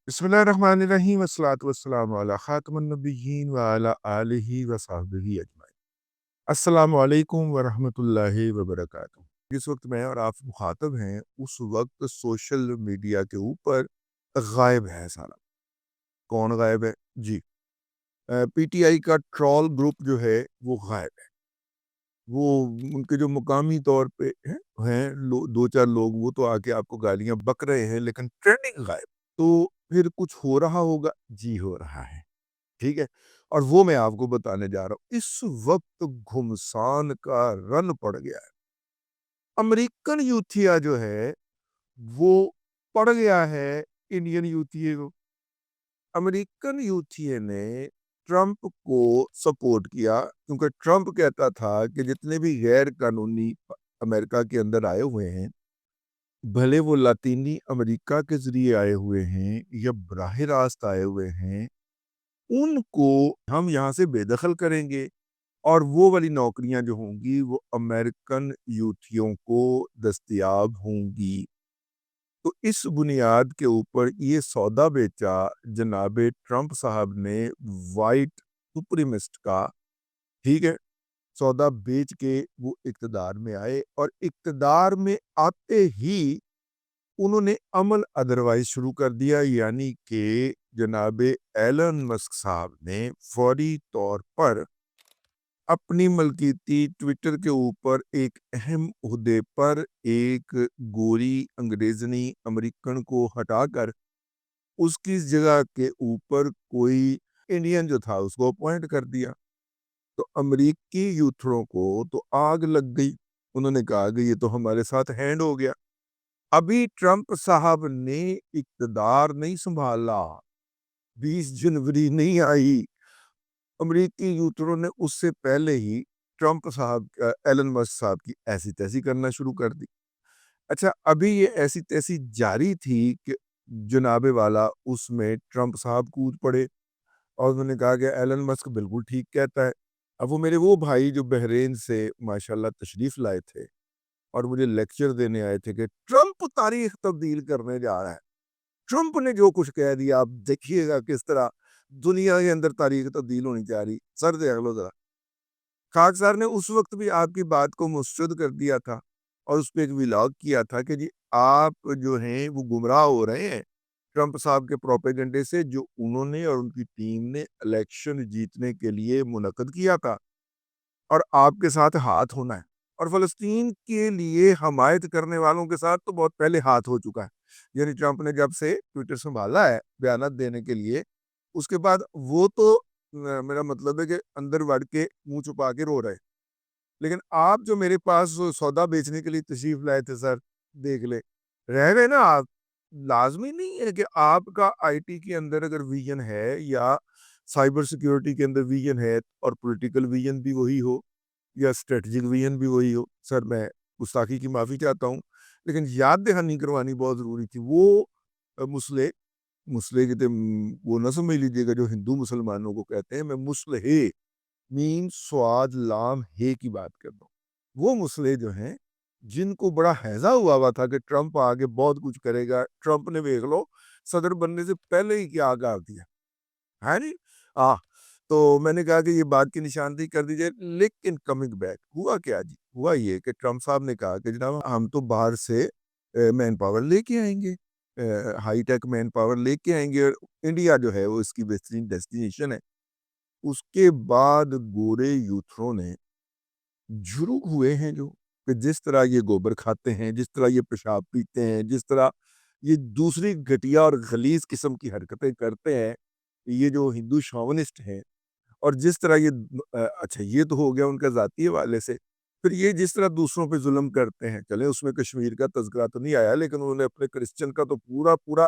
बिस्मिल्लाहिर्रहमानिर्रहीम अस्सलातु वस्सलामु अला खातिमुन नबिय्यीन व अला आलिहि व सहबिही अजमईन। अस्सलामु अलैकुम व रहमतुल्लाहि व बरकातुहू। जिस वक्त मैं और आप मुखातब हैं उस वक्त सोशल मीडिया के ऊपर गायब है सारा। कौन गायब है? जी, पीटीआई का ट्रोल ग्रुप जो है वो गायब है। वो उनके जो मुकामी तौर पे हैं दो चार लोग, वो तो आके आपको गालियां बक रहे हैं, लेकिन ट्रेंडिंग गायब। तो फिर कुछ हो रहा होगा? जी हो रहा है, ठीक है। और वो मैं आपको बताने जा रहा हूँ। इस वक्त घुमसान का रन पड़ गया है। अमेरिकन यूथिया जो है वो पड़ गया है इंडियन यूथिया को। अमेरिकन यूथिया ने ट्रंप को सपोर्ट किया, क्योंकि ट्रंप कहता था कि जितने भी गैर कानूनी अमेरिका के अंदर आए हुए हैं, भले वो लातीनी अमेरिका के जरिए आए हुए हैं या बराह रास्त आए हुए हैं, उनको हम यहाँ से बेदखल करेंगे और वो वाली नौकरियां जो होंगी वो अमेरिकन यूथियों को दस्तयाब होंगी। तो इस बुनियाद के ऊपर ये सौदा बेचा जनाब ट्रंप साहब ने, वाइट सुप्रीमिस्ट का, ठीक है। सौदा बेच के वो इक़्तिदार में आए और इक़्तिदार में आते ही उन्होंने अमल अदरवाइज शुरू कर दिया, यानी कि जनाब एलन मस्क साहब ने फौरी तौर पर अपनी मलकीती ट्विटर के ऊपर एक अहम ओहदे पर एक गोरी अंग्रेजनी अमेरिकन को हटाकर उसकी जगह के ऊपर कोई इंडियन जो था उसको अपॉइंट कर दिया। तो अमेरिकी यूथरों को तो आग लग गई। उन्होंने कहा कि ये तो हमारे साथ हैंड हो गया। अभी ट्रंप साहब ने इक़्तिदार नहीं संभाला, 20 जनवरी नहीं आई, अमेरिकी यूथरों ने उससे पहले ही ट्रंप साहब एलन मस्क साहब की ऐसी तैसी करना शुरू कर दी। अच्छा, अभी ये ऐसी तैसी जारी थी कि जनाबे वाला उसमें ट्रंप साहब कूद पड़े और उन्होंने कहा कि एलन मस्क बिल्कुल ठीक कहता है। अब वो मेरे वो भाई जो बहरीन से माशाल्लाह तशरीफ लाए थे और मुझे लेक्चर देने आए थे कि ट्रंप तारीख तब्दील करने जा रहा है, ट्रंप ने जो कुछ कह दिया आप देखिएगा किस तरह दुनिया के अंदर तारीख तब्दील होनी जा रही। सर देख लो जरा। खाक सर ने उस वक्त भी आपकी बात को मुस्तरद कर दिया था और उस पर एक व्लॉग किया था कि जी आप जो हैं वो गुमराह हो रहे हैं ट्रंप साहब के प्रोपेगेंडे से, जो उन्होंने और उनकी टीम ने इलेक्शन जीतने के लिए मुनक्कद किया था और आपके साथ हाथ होना है। और फ़लस्तीन के लिए हमायत करने वालों के साथ तो बहुत पहले हाथ हो चुका है। यानी ट्रंप ने जब से ट्विटर संभाला है बयान देने के लिए, उसके बाद वो तो मेरा मतलब है कि अंदर बढ़ के मुंह छुपा के रो रहे। लेकिन आप जो मेरे पास सौदा बेचने के लिए तशरीफ लाए थे सर, देख ले, रह गए ना आप। लाजमी नहीं है कि आपका आईटी के अंदर अगर विजन है या साइबर सिक्योरिटी के अंदर विजन है और पॉलिटिकल विजन भी वही हो या स्ट्रेटजिक विजन भी वही हो। सर मैं गुस्ताखी की माफ़ी चाहता हूँ, लेकिन याद दहानी करवानी बहुत ज़रूरी थी। वो मुसले मुसले की तो वो ना समझ लीजिएगा जो हिंदू मुसलमानों को कहते हैं। मैं मुसलहे मीन स्वाद लाम हे की बात कर रहा हूँ। वो मुसले जो हैं जिनको बड़ा हैजा हुआ था कि ट्रंप आगे बहुत कुछ करेगा। ट्रंप ने देख लो सदर बनने से पहले ही क्या कर दिया है नहीं। आ तो मैंने कहा कि ये बात की निशानदेही कर दी जाए। लेकिन कमिंग बैक हुआ क्या जी, हुआ ये कि ट्रंप साहब ने कहा कि जनाब हम तो बाहर से मैन पावर लेके आएंगे, हाई टेक मैन पावर लेके आएंगे और इंडिया जो है वो इसकी बेहतरीन डेस्टिनेशन है। उसके बाद गोरे यूथरों ने जुर्म हुए हैं जो कि जिस तरह ये गोबर खाते हैं, जिस तरह ये पेशाब पीते हैं, जिस तरह ये दूसरी घटिया और गलीज किस्म की हरकतें करते हैं, ये जो हिंदू शॉविनिस्ट हैं, और जिस तरह ये अच्छा ये तो हो गया उनका ज़ाती हवाले से। फिर ये जिस तरह दूसरों पे ज़ुल्म करते हैं, चले उसमें कश्मीर का तज़किरा तो नहीं आया, लेकिन उन्होंने अपने क्रिश्चियन का तो पूरा-पूरा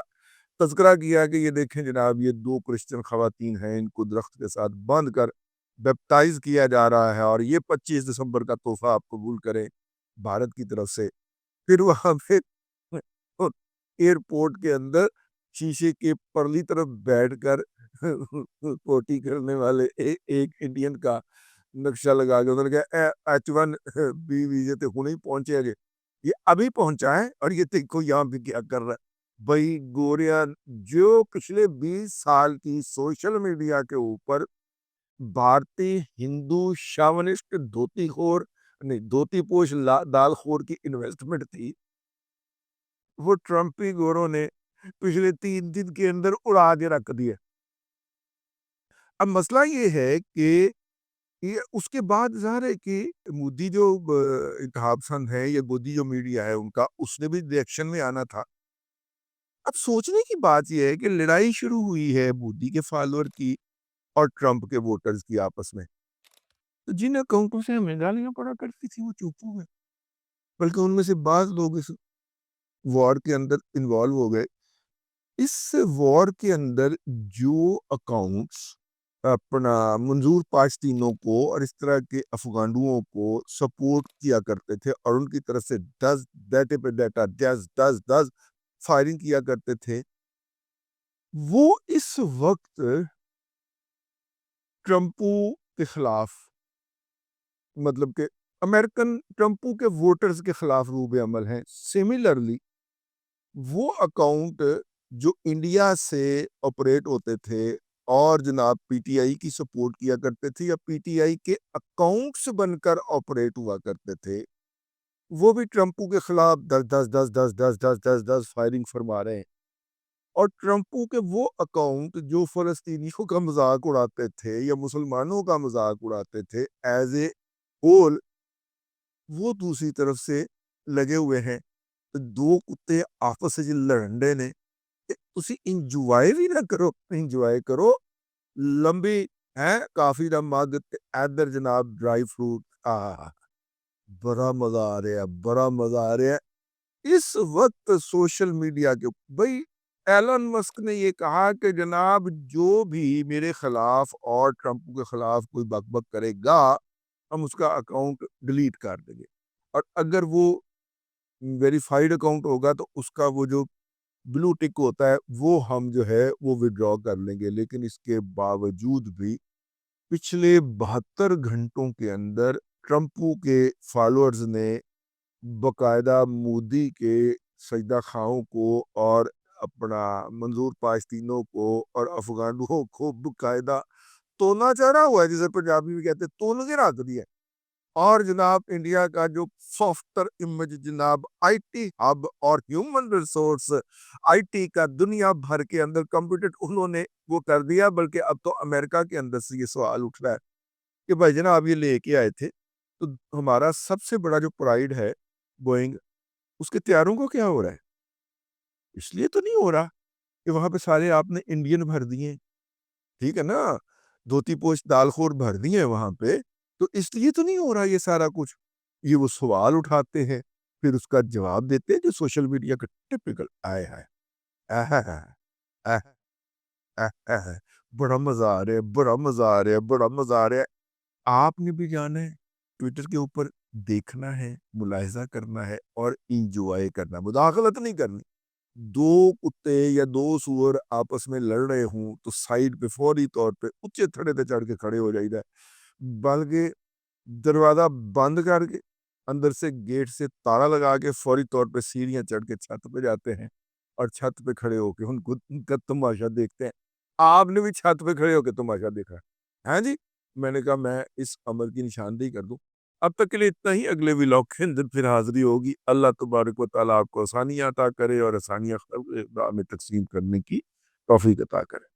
तज़किरा किया कि ये देखें जनाब ये 2 क्रिश्चियन ख़वातीन हैं, इनको दरख्त के साथ बाँध कर बैप्टाइज़ किया जा रहा है और ये 25 दिसंबर का तोहफ़ा आप कबूल करें भारत की तरफ से। फिर वहाँ पे एयरपोर्ट के अंदर शीशे के परली तरफ बैठकर पोटी करने वाले एक इंडियन का नक्शा लगा के उन्होंने कहा H1 बी वीजे ते हुणे ही पहुंचे अजे, ये अभी पहुंचा है और ये देखो यहाँ भी क्या कर रहा है। بھائی گوریا جو پچھلے 20 سال کی سوشل میڈیا کے اوپر بھارتی ہندو شاونسٹ دھوتی خور نہیں دھوتی پوش دال خور کی انویسٹمنٹ تھی، وہ ٹرمپی گوروں نے پچھلے 3 دن کے اندر اڑا کے رکھ دیا۔ اب مسئلہ یہ ہے کہ یہ اس کے بعد ظاہر ہے کہ مودی جو انتخاب پسند ہے یا مودی جو میڈیا ہے ان کا، اس نے بھی ریئیکشن میں آنا تھا۔ اب سوچنے کی بات یہ ہے کہ لڑائی شروع ہوئی ہے مودی کے فالوور کی اور ٹرمپ کے ووٹرز کی آپس میں، تو جن اکاؤنٹوں سے ہمیں گالیاں پڑا کرتی تھی وہ چپ ہو گئے، بلکہ ان میں سے بعض لوگ اس وار کے اندر انوالو ہو گئے۔ اس وار کے اندر جو اکاؤنٹس اپنا منظور پاشتینوں کو اور اس طرح کے افغانوں کو سپورٹ کیا کرتے تھے اور ان کی طرف سے 10 ڈیٹے پہ ڈیٹا 10 فائرنگ کیا کرتے تھے، وہ اس وقت ٹرمپو کے خلاف، مطلب کہ امریکن ٹرمپو کے ووٹرز کے خلاف روب عمل ہیں۔ سیملرلی وہ اکاؤنٹ جو انڈیا سے آپریٹ ہوتے تھے اور جناب پی ٹی آئی کی سپورٹ کیا کرتے تھے یا پی ٹی آئی کے اکاؤنٹس بن کر آپریٹ ہوا کرتے تھے، وہ بھی ٹرمپو کے خلاف 10 فائرنگ فرما رہے ہیں۔ اور ٹرمپو کے وہ اکاؤنٹ جو فلسطینیوں کا مذاق اڑاتے تھے یا مسلمانوں کا مذاق اڑاتے تھے ایز اے ہول، وہ دوسری طرف سے لگے ہوئے ہیں۔ دو کتے آپس سے لڑنڈے نے، تسی انجوائے بھی نہ کرو، انجوائے کرو لمبی ہے کافی مد ادھر جناب ڈرائی فروٹ، بڑا مزہ آ رہا ہے، بڑا مزہ آ رہا ہے اس وقت سوشل میڈیا کے۔ بھائی ایلن مسک نے یہ کہا کہ جناب جو بھی میرے خلاف اور ٹرمپ کے خلاف کوئی بک بک کرے گا ہم اس کا اکاؤنٹ ڈیلیٹ کر دیں گے، اور اگر وہ ویریفائیڈ اکاؤنٹ ہوگا تو اس کا وہ جو بلو ٹک ہوتا ہے وہ ہم جو ہے وہ وڈرا کر لیں گے۔ لیکن اس کے باوجود بھی پچھلے 72 گھنٹوں کے اندر ٹرمپو کے فالوورز نے باقاعدہ مودی کے سجدہ خواہوں کو اور اپنا منظور پاشتینوں کو اور افغانوں کو باقاعدہ تونا چڑھا ہوا ہے، جسے پنجابی میں کہتے ہیں تون کے رکھ دیا۔ اور جناب انڈیا کا جو سافٹر امیج جناب آئی ٹی ہب اور ہیومن ریسورس آئی ٹی کا دنیا بھر کے اندر کمپیوٹر انہوں نے وہ کر دیا، بلکہ اب تو امریکہ کے اندر سے یہ سوال اٹھ رہا ہے کہ بھائی جناب یہ لے کے آئے تھے تو ہمارا سب سے بڑا جو پرائیڈ ہے بوئنگ، اس کے تیاروں کو کیا ہو رہا ہے؟ اس لیے تو نہیں ہو رہا کہ وہاں پہ سارے آپ نے انڈین بھر دیے، ٹھیک ہے نا، دھوتی پوش دال خور بھر دیے وہاں پہ، تو اس لیے تو نہیں ہو رہا یہ سارا کچھ۔ یہ وہ سوال اٹھاتے ہیں پھر اس کا جواب دیتے ہیں جو سوشل میڈیا کا ٹپیکل آئے ہے۔ بڑا مزہ آ رہا ہے، بڑا مزہ آ رہا ہے، بڑا مزہ آ رہا ہے۔ آپ نے بھی جانا ہے ٹویٹر کے اوپر، دیکھنا ہے، ملاحظہ کرنا ہے اور انجوائے کرنا ہے، مداخلت نہیں کرنی۔ دو کتے یا دو سور آپس میں لڑ رہے ہوں تو سائیڈ پہ فوری طور پہ اچھے تھڑے تے چڑھ کے کھڑے ہو جائیدا ہے، بلکہ دروازہ بند کر کے اندر سے گیٹ سے تالا لگا کے فوری طور پہ سیڑھیاں چڑھ کے چھت پہ جاتے ہیں اور چھت پہ کھڑے ہو کے ان کا تماشا دیکھتے ہیں۔ آپ نے بھی چھت پہ کھڑے ہو کے تماشا دیکھا ہے؟ ہاں جی، میں نے کہا میں اس عمل کی نشاندہی کر دوں۔ اب تک کے لیے اتنا ہی، اگلے ولاگ کے اندر پھر حاضری ہوگی۔ اللہ تبارک و تعالیٰ آپ کو آسانیاں عطا کرے اور آسانیاں خلق میں تقسیم کرنے کی توفیق عطا کرے۔